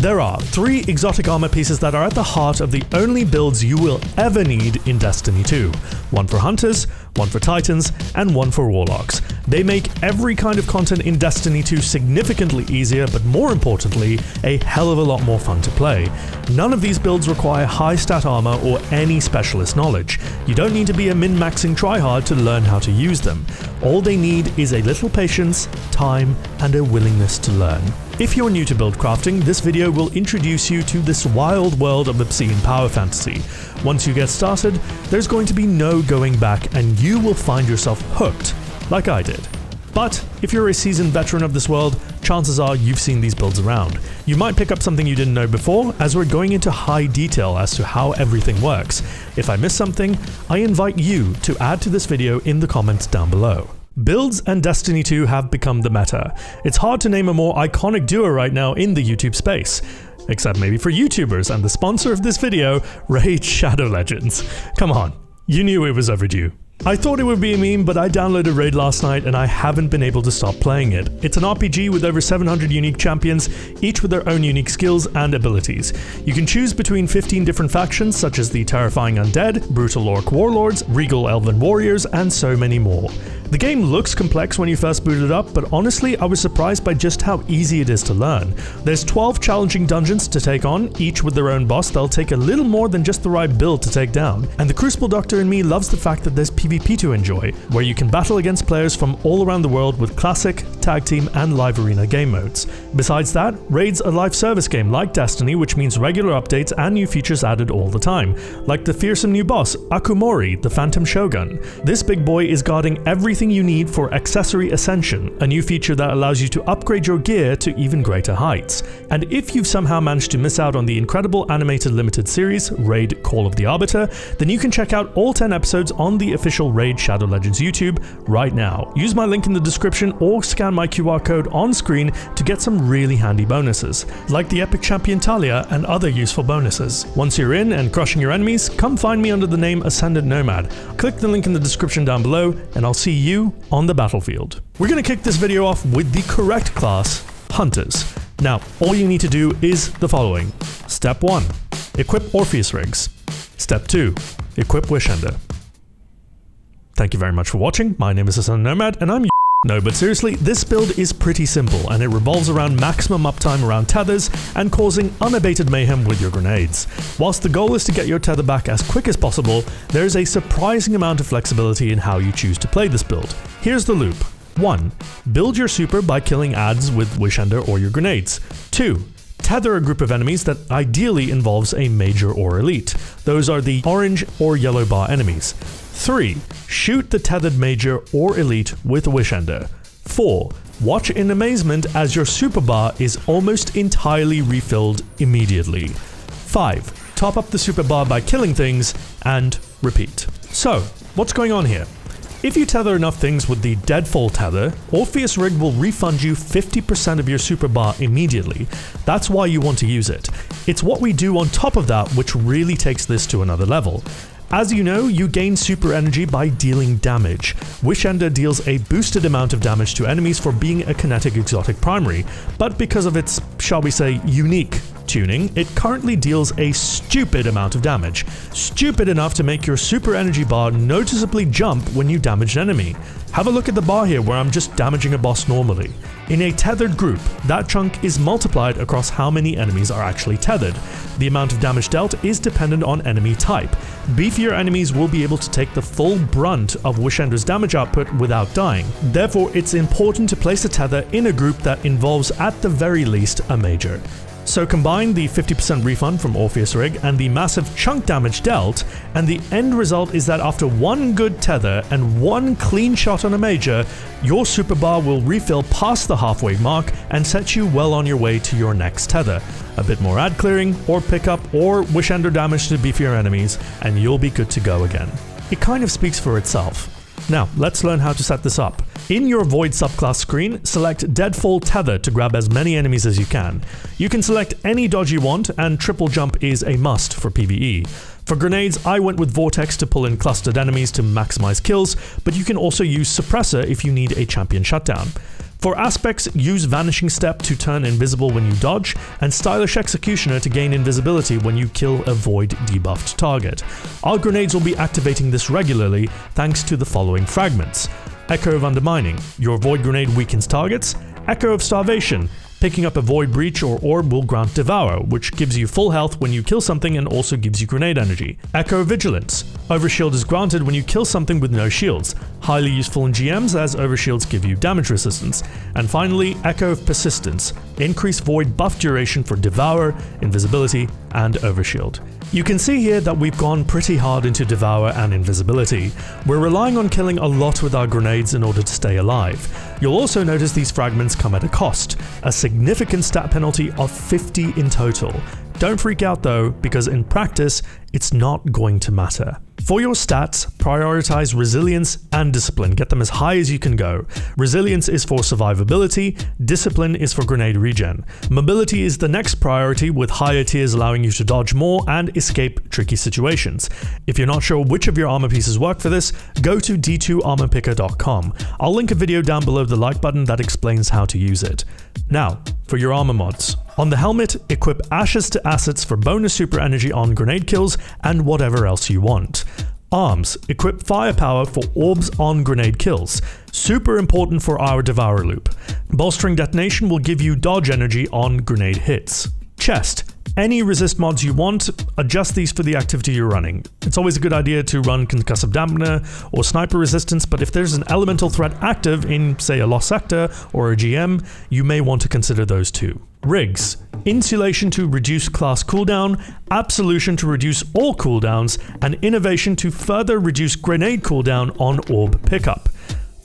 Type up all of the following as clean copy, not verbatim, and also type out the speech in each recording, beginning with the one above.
There are 3 exotic armor pieces that are at the heart of the only builds you will ever need in Destiny 2. One for Hunters, one for Titans, and one for Warlocks. They make every kind of content in Destiny 2 significantly easier, but more importantly, a hell of a lot more fun to play. None of these builds require high stat armor or any specialist knowledge. You don't need to be a min-maxing tryhard to learn how to use them. All they need is a little patience, time, and a willingness to learn. If you're new to buildcrafting, this video will introduce you to this wild world of obscene power fantasy. Once you get started, there's going to be no going back and you will find yourself hooked, like I did. But if you're a seasoned veteran of this world, chances are you've seen these builds around. You might pick up something you didn't know before, as we're going into high detail as to how everything works. If I miss something, I invite you to add to this video in the comments down below. Builds and Destiny 2 have become the meta. It's hard to name a more iconic duo right now in the YouTube space. Except maybe for YouTubers and the sponsor of this video, Raid Shadow Legends. Come on, you knew it was overdue. I thought it would be a meme, but I downloaded Raid last night and I haven't been able to stop playing it. It's an RPG with over 700 unique champions, each with their own unique skills and abilities. You can choose between 15 different factions such as the Terrifying Undead, Brutal Orc Warlords, Regal Elven Warriors, and so many more. The game looks complex when you first boot it up, but honestly I was surprised by just how easy it is to learn. There's 12 challenging dungeons to take on, each with their own boss they'll take a little more than just the right build to take down. And the Crucible Doctor in me loves the fact that there's PvP to enjoy, where you can battle against players from all around the world with classic, tag team, and live arena game modes. Besides that, Raid's a live service game like Destiny, which means regular updates and new features added all the time, like the fearsome new boss, Akumori, the Phantom Shogun. This big boy is guarding everything you need for Accessory Ascension, a new feature that allows you to upgrade your gear to even greater heights. And if you've somehow managed to miss out on the incredible animated limited series, Raid Call of the Arbiter, then you can check out all 10 episodes on the official Raid Shadow Legends YouTube right now. Use my link in the description or scan my QR code on screen to get some really handy bonuses, like the Epic Champion Talia and other useful bonuses. Once you're in and crushing your enemies, come find me under the name Ascendant Nomad. Click the link in the description down below and I'll see you on the battlefield. We're going to kick this video off with the correct class, Hunters. Now, all you need to do is the following. Step 1. Equip Orpheus Rigs. Step 2. Equip Wishender. Thank you very much for watching. My name is Ascendant Nomad and I'm No, but seriously, this build is pretty simple and it revolves around maximum uptime around tethers and causing unabated mayhem with your grenades. Whilst the goal is to get your tether back as quick as possible, there is a surprising amount of flexibility in how you choose to play this build. Here's the loop. 1. Build your super by killing adds with Wishender or your grenades. 2. Tether a group of enemies that ideally involves a major or elite. Those are the orange or yellow bar enemies. 3. Shoot the tethered major or elite with a Wishender. 4. Watch in amazement as your super bar is almost entirely refilled immediately. 5. Top up the super bar by killing things, and repeat. So, what's going on here? If you tether enough things with the Deadfall tether, Orpheus Rig will refund you 50% of your super bar immediately. That's why you want to use it. It's what we do on top of that which really takes this to another level. As you know, you gain super energy by dealing damage. Wishender deals a boosted amount of damage to enemies for being a kinetic exotic primary, but because of its, shall we say, unique tuning, it currently deals a stupid amount of damage. Stupid enough to make your super energy bar noticeably jump when you damage an enemy. Have a look at the bar here where I'm just damaging a boss normally. In a tethered group, that chunk is multiplied across how many enemies are actually tethered. The amount of damage dealt is dependent on enemy type. Beefier enemies will be able to take the full brunt of Wishender's damage output without dying. Therefore, it's important to place a tether in a group that involves at the very least a major. So combine the 50% refund from Orpheus Rig and the massive chunk damage dealt, and the end result is that after one good tether and one clean shot on a major, your super bar will refill past the halfway mark and set you well on your way to your next tether. A bit more ad clearing, or pickup, or Wishender damage to beefier enemies, and you'll be good to go again. It kind of speaks for itself. Now, let's learn how to set this up. In your Void subclass screen, select Deadfall Tether to grab as many enemies as you can. You can select any dodge you want, and triple jump is a must for PvE. For grenades, I went with Vortex to pull in clustered enemies to maximize kills, but you can also use Suppressor if you need a champion shutdown. For aspects, use Vanishing Step to turn invisible when you dodge, and Stylish Executioner to gain invisibility when you kill a void debuffed target. Our grenades will be activating this regularly thanks to the following fragments. Echo of Undermining, your void grenade weakens targets. Echo of Starvation, picking up a void breach or orb will grant Devour, which gives you full health when you kill something and also gives you grenade energy. Echo of Vigilance, Overshield is granted when you kill something with no shields, highly useful in GMs as overshields give you damage resistance. And finally, Echo of Persistence, increase void buff duration for Devour, Invisibility, and Overshield. You can see here that we've gone pretty hard into Devour and Invisibility. We're relying on killing a lot with our grenades in order to stay alive. You'll also notice these fragments come at a cost, a significant stat penalty of 50 in total. Don't freak out though, because in practice, it's not going to matter. For your stats, prioritize Resilience and Discipline, get them as high as you can go. Resilience is for survivability, Discipline is for grenade regen. Mobility is the next priority, with higher tiers allowing you to dodge more and escape tricky situations. If you're not sure which of your armor pieces work for this, go to d2armorpicker.com. I'll link a video down below the like button that explains how to use it. Now, for your armor mods. On the helmet, equip Ashes to Assets for bonus super energy on grenade kills and whatever else you want. Arms, equip Firepower for orbs on grenade kills. Super important for our Devour loop. Bolstering Detonation will give you dodge energy on grenade hits. Chest. Any resist mods you want, adjust these for the activity you're running. It's always a good idea to run Concussive Dampener or Sniper Resistance, but if there's an elemental threat active in, say, a Lost Sector or a GM, you may want to consider those too. Rigs. Insulation to reduce class cooldown, Absolution to reduce all cooldowns, and Innovation to further reduce grenade cooldown on orb pickup.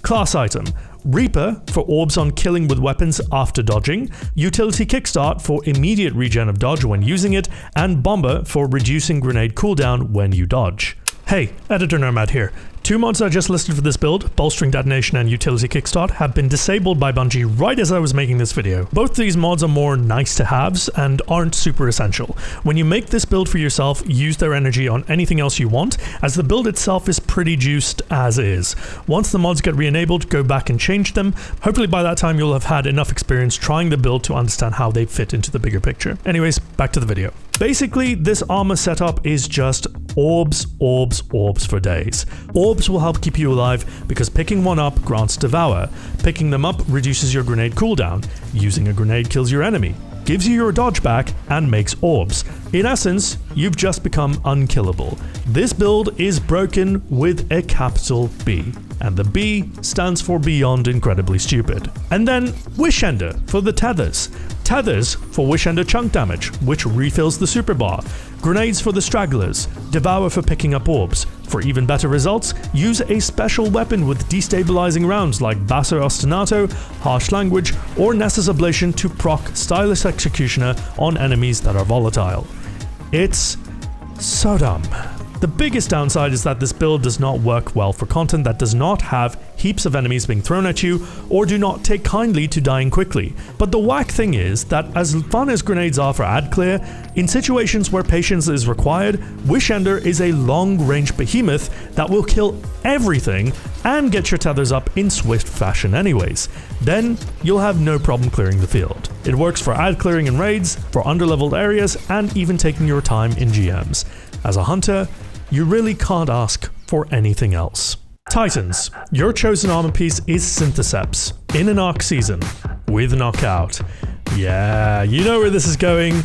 Class item. Reaper for orbs on killing with weapons after dodging, Utility Kickstart for immediate regen of dodge when using it, and Bomber for reducing grenade cooldown when you dodge. Hey, Editor Nomad here. Two mods I just listed for this build, Bolstering Detonation and Utility Kickstart, have been disabled by Bungie right as I was making this video. Both these mods are more nice to haves and aren't super essential. When you make this build for yourself, use their energy on anything else you want, as the build itself is pretty juiced as is. Once the mods get re-enabled, go back and change them. Hopefully by that time you'll have had enough experience trying the build to understand how they fit into the bigger picture. Anyways, back to the video. Basically, this armor setup is just orbs, orbs, orbs for days. Orbs will help keep you alive because picking one up grants Devour. Picking them up reduces your grenade cooldown. Using a grenade kills your enemy, gives you your dodge back, and makes orbs. In essence, you've just become unkillable. This build is broken with a capital B, and the B stands for Beyond Incredibly Stupid. And then Wish Ender for the tethers. Tethers for Wish Ender chunk damage, which refills the super bar. Grenades for the stragglers. Devour for picking up orbs. For even better results, use a special weapon with destabilizing rounds like Basso Ostinato, Harsh Language, or Nessus Ablation to proc Stylish Executioner on enemies that are volatile. It's so dumb. The biggest downside is that this build does not work well for content that does not have heaps of enemies being thrown at you or do not take kindly to dying quickly. But the whack thing is that as fun as grenades are for ad clear, in situations where patience is required, Wish Ender is a long-range behemoth that will kill everything and get your tethers up in swift fashion anyways. Then you'll have no problem clearing the field. It works for ad clearing in raids, for underleveled areas, and even taking your time in GMs. As a hunter, you really can't ask for anything else. Titans, your chosen armor piece is Syntheseps, in an arc season, with knockout. Yeah, you know where this is going,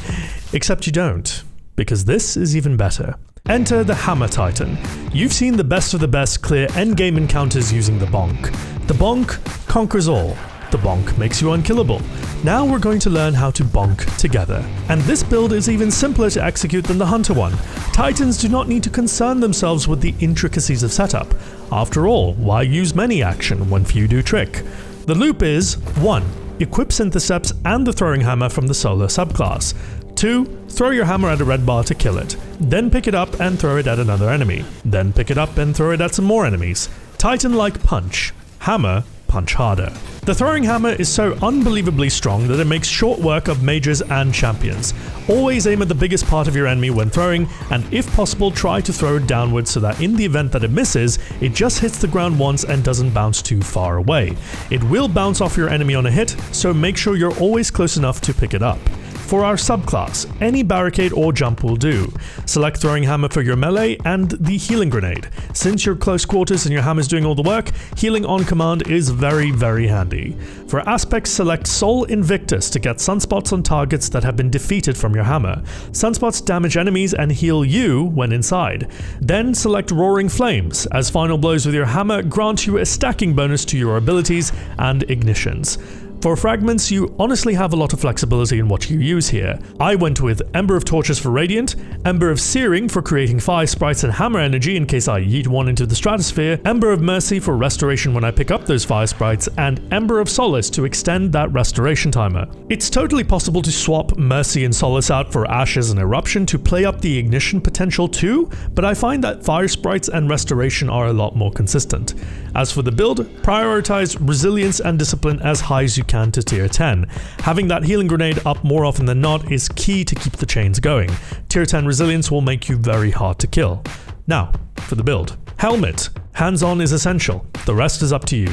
except you don't, because this is even better. Enter the Hammer Titan. You've seen the best of the best clear endgame encounters using the Bonk. The Bonk conquers all. The Bonk makes you unkillable. Now we're going to learn how to bonk together. And this build is even simpler to execute than the Hunter one. Titans do not need to concern themselves with the intricacies of setup. After all, why use many action when few do trick? The loop is 1. Equip Syntheseps and the throwing hammer from the Solar subclass. 2. Throw your hammer at a red bar to kill it. Then pick it up and throw it at another enemy. Then pick it up and throw it at some more enemies. Titan-like punch. Hammer, punch harder. The throwing hammer is so unbelievably strong that it makes short work of mages and champions. Always aim at the biggest part of your enemy when throwing, and if possible try to throw it downwards so that in the event that it misses, it just hits the ground once and doesn't bounce too far away. It will bounce off your enemy on a hit, so make sure you're always close enough to pick it up. For our subclass, any barricade or jump will do. Select throwing hammer for your melee and the healing grenade. Since you're close quarters and your hammer is doing all the work, healing on command is very handy. For aspects, select Soul Invictus to get sunspots on targets that have been defeated from your hammer. Sunspots damage enemies and heal you when inside. Then select Roaring Flames, as final blows with your hammer grant you a stacking bonus to your abilities and ignitions. For fragments, you honestly have a lot of flexibility in what you use here. I went with Ember of Torches for Radiant, Ember of Searing for creating fire sprites and hammer energy in case I yeet one into the stratosphere, Ember of Mercy for restoration when I pick up those fire sprites, and Ember of Solace to extend that restoration timer. It's totally possible to swap Mercy and Solace out for Ashes and Eruption to play up the ignition potential too, but I find that fire sprites and restoration are a lot more consistent. As for the build, prioritize resilience and discipline as high as you can to tier 10. Having that healing grenade up more often than not is key to keep the chains going. Tier 10 resilience will make you very hard to kill. Now, for the build. Helmet. Hands-on is essential, the rest is up to you.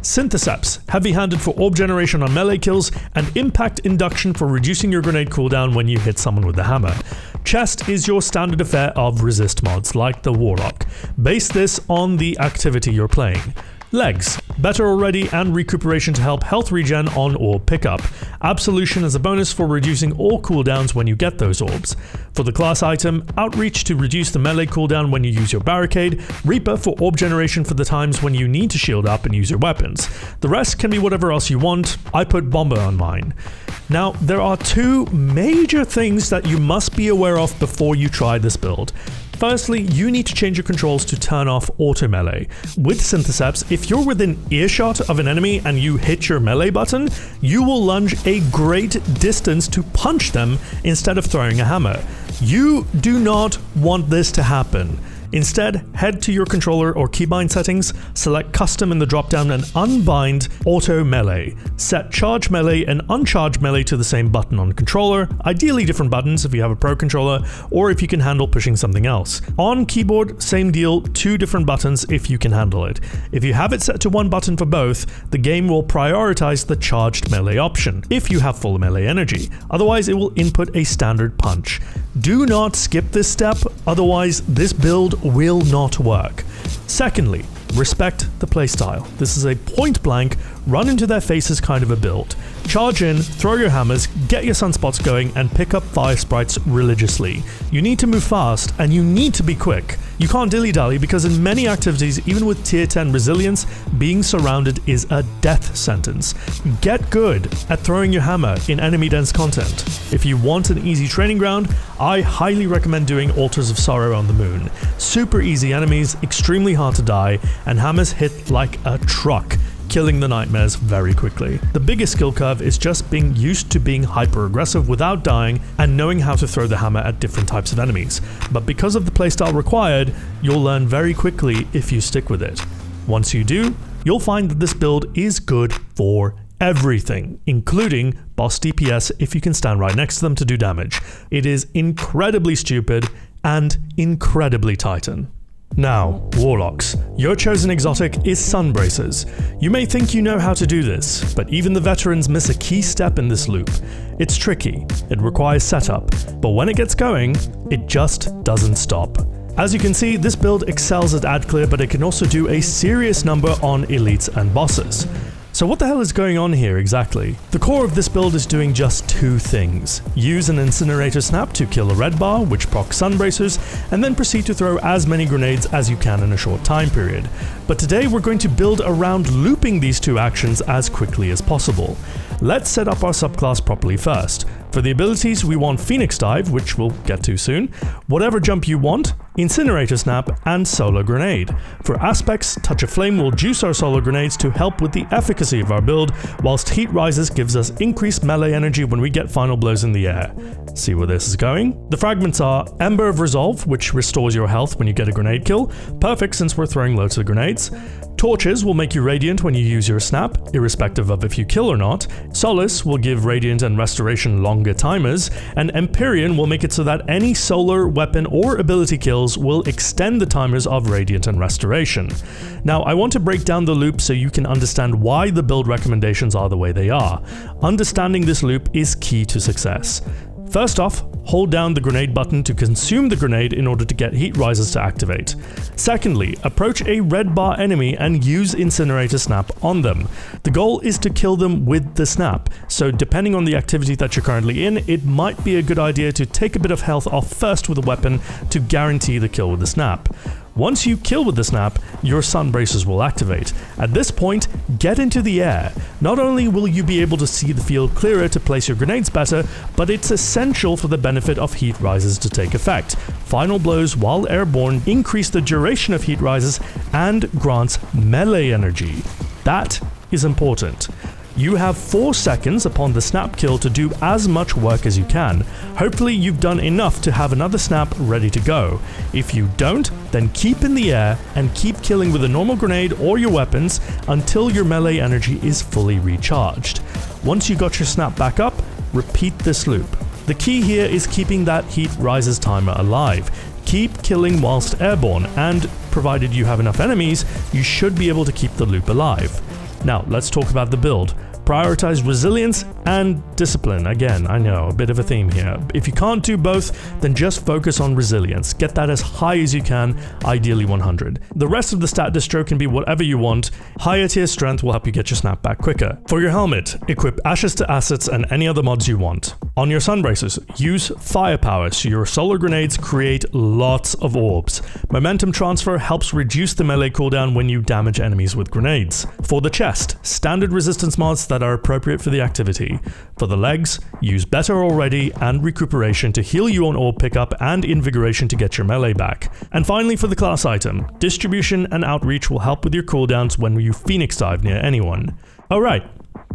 Syntheseps, heavy-handed for orb generation on melee kills, and impact induction for reducing your grenade cooldown when you hit someone with the hammer. Chest is your standard affair of resist mods, like the Warlock. Base this on the activity you're playing. Legs, better already and recuperation to help health regen on orb pickup. Absolution as a bonus for reducing all cooldowns when you get those orbs. For the class item, Outreach to reduce the melee cooldown when you use your barricade, Reaper for orb generation for the times when you need to shield up and use your weapons. The rest can be whatever else you want. I put Bomber on mine. Now, there are two major things that you must be aware of before you try this build. Firstly, you need to change your controls to turn off auto melee. With Syntheseps, if you're within earshot of an enemy and you hit your melee button, you will lunge a great distance to punch them instead of throwing a hammer. You do not want this to happen. Instead, head to your controller or keybind settings, select custom in the dropdown and unbind auto melee. Set charge melee and uncharge melee to the same button on controller, ideally different buttons if you have a pro controller or if you can handle pushing something else. On keyboard, same deal, 2 different buttons if you can handle it. If you have it set to 1 button for both, the game will prioritize the charged melee option if you have full melee energy, otherwise it will input a standard punch. Do not skip this step, otherwise this build will not work. Secondly, respect the playstyle. This is a point-blank, run into their faces kind of a build. Charge in, throw your hammers, get your sunspots going, and pick up fire sprites religiously. You need to move fast, and you need to be quick. You can't dilly-dally because in many activities, even with tier 10 resilience, being surrounded is a death sentence. Get good at throwing your hammer in enemy-dense content. If you want an easy training ground, I highly recommend doing Altars of Sorrow on the Moon. Super easy enemies, extremely hard to die, and hammers hit like a truck, killing the nightmares very quickly. The biggest skill curve is just being used to being hyper-aggressive without dying and knowing how to throw the hammer at different types of enemies. But because of the playstyle required, you'll learn very quickly if you stick with it. Once you do, you'll find that this build is good for everything, including boss DPS if you can stand right next to them to do damage. It is incredibly stupid and incredibly Titan. Now, Warlocks. Your chosen exotic is Sunbracers. You may think you know how to do this, but even the veterans miss a key step in this loop. It's tricky, it requires setup, but when it gets going, it just doesn't stop. As you can see, this build excels at ad clear, but it can also do a serious number on elites and bosses. So what the hell is going on here exactly? The core of this build is doing just 2 things. Use an Incinerator Snap to kill a red bar, which procs Sunbracers, and then proceed to throw as many grenades as you can in a short time period. But today we're going to build around looping these 2 actions as quickly as possible. Let's set up our subclass properly first. For the abilities, we want Phoenix Dive, which we'll get to soon, Whatever Jump You Want, Incinerator Snap, and Solar Grenade. For aspects, Touch of Flame will juice our solar grenades to help with the efficacy of our build, whilst Heat Rises gives us increased melee energy when we get final blows in the air. See where this is going? The fragments are Ember of Resolve, which restores your health when you get a grenade kill, perfect since we're throwing loads of grenades. Torches will make you radiant when you use your snap, irrespective of if you kill or not. Solace will give radiant and restoration longer timers, and Empyrean will make it so that any solar, weapon, or ability kills will extend the timers of radiant and restoration. Now, I want to break down the loop so you can understand why the build recommendations are the way they are. Understanding this loop is key to success. First off, hold down the grenade button to consume the grenade in order to get Heat Rises to activate. Secondly, approach a red bar enemy and use Incinerator Snap on them. The goal is to kill them with the snap, so depending on the activity that you're currently in, it might be a good idea to take a bit of health off first with a weapon to guarantee the kill with the snap. Once you kill with the snap, your sun braces will activate. At this point, get into the air. Not only will you be able to see the field clearer to place your grenades better, but it's essential for the benefit of Heat Rises to take effect. Final blows while airborne increase the duration of Heat Rises and grants melee energy. That is important. You have 4 seconds upon the snap kill to do as much work as you can. Hopefully you've done enough to have another snap ready to go. If you don't, then keep in the air and keep killing with a normal grenade or your weapons until your melee energy is fully recharged. Once you got your snap back up, repeat this loop. The key here is keeping that Heat Rises timer alive. Keep killing whilst airborne, and provided you have enough enemies, you should be able to keep the loop alive. Now, let's talk about the build. Prioritize resilience and discipline. Again, I know, a bit of a theme here. If you can't do both, then just focus on resilience. Get that as high as you can, ideally 100. The rest of the stat distro can be whatever you want. Higher tier strength will help you get your snap back quicker. For your helmet, equip Ashes to Assets and any other mods you want. On your sun braces, use firepower so your solar grenades create lots of orbs. Momentum transfer helps reduce the melee cooldown when you damage enemies with grenades. For the chest, standard resistance mods that are appropriate for the activity. For the legs, use Better Already and Recuperation to heal you on orb pickup and Invigoration to get your melee back. And finally, for the class item, Distribution and Outreach will help with your cooldowns when you Phoenix Dive near anyone. Alright,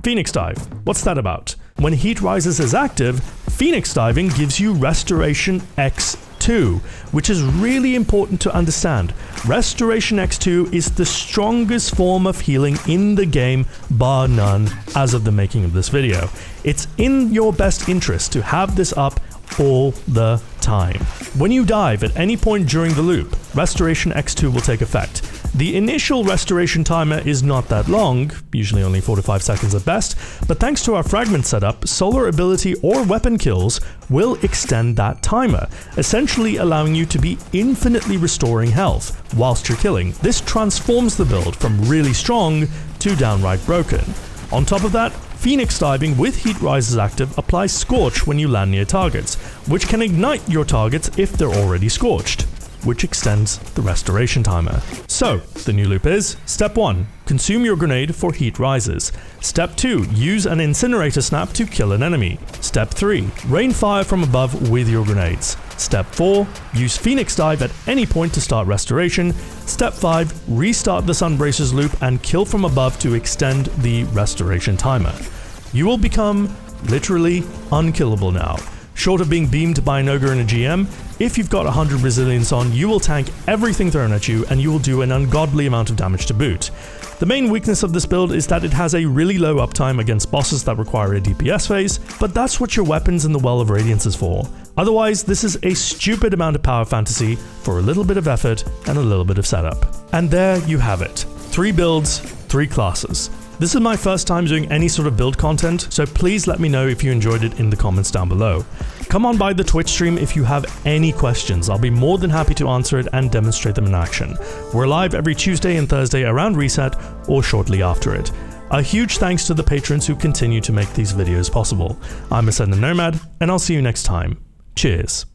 Phoenix Dive, what's that about? When Heat Rises is active, Phoenix Diving gives you Restoration X2, which is really important to understand. Restoration X2 is the strongest form of healing in the game, bar none, as of the making of this video. It's in your best interest to have this up all the time. When you dive at any point during the loop, Restoration X2 will take effect. The initial restoration timer is not that long, usually only 4 to 5 seconds at best, but thanks to our fragment setup, solar ability or weapon kills will extend that timer, essentially allowing you to be infinitely restoring health whilst you're killing. This transforms the build from really strong to downright broken. On top of that, Phoenix Diving with Heat Rises active applies Scorch when you land near targets, which can ignite your targets if they're already scorched, which extends the restoration timer. So, the new loop is: Step 1. Consume your grenade for Heat Rises. Step 2. Use an Incinerator Snap to kill an enemy. Step 3. Rain fire from above with your grenades. Step 4. Use Phoenix Dive at any point to start restoration. Step 5. Restart the Sun Braces loop and kill from above to extend the restoration timer. You will become literally unkillable now. Short of being beamed by an ogre and a GM, if you've got 100 resilience on, you will tank everything thrown at you and you will do an ungodly amount of damage to boot. The main weakness of this build is that it has a really low uptime against bosses that require a DPS phase, but that's what your weapons in the Well of Radiance is for. Otherwise, this is a stupid amount of power fantasy for a little bit of effort and a little bit of setup. And there you have it. 3 builds, 3 classes. This is my first time doing any sort of build content, so please let me know if you enjoyed it in the comments down below. Come on by the Twitch stream if you have any questions. I'll be more than happy to answer it and demonstrate them in action. We're live every Tuesday and Thursday around reset or shortly after it. A huge thanks to the patrons who continue to make these videos possible. I'm Ascendant Nomad, and I'll see you next time. Cheers.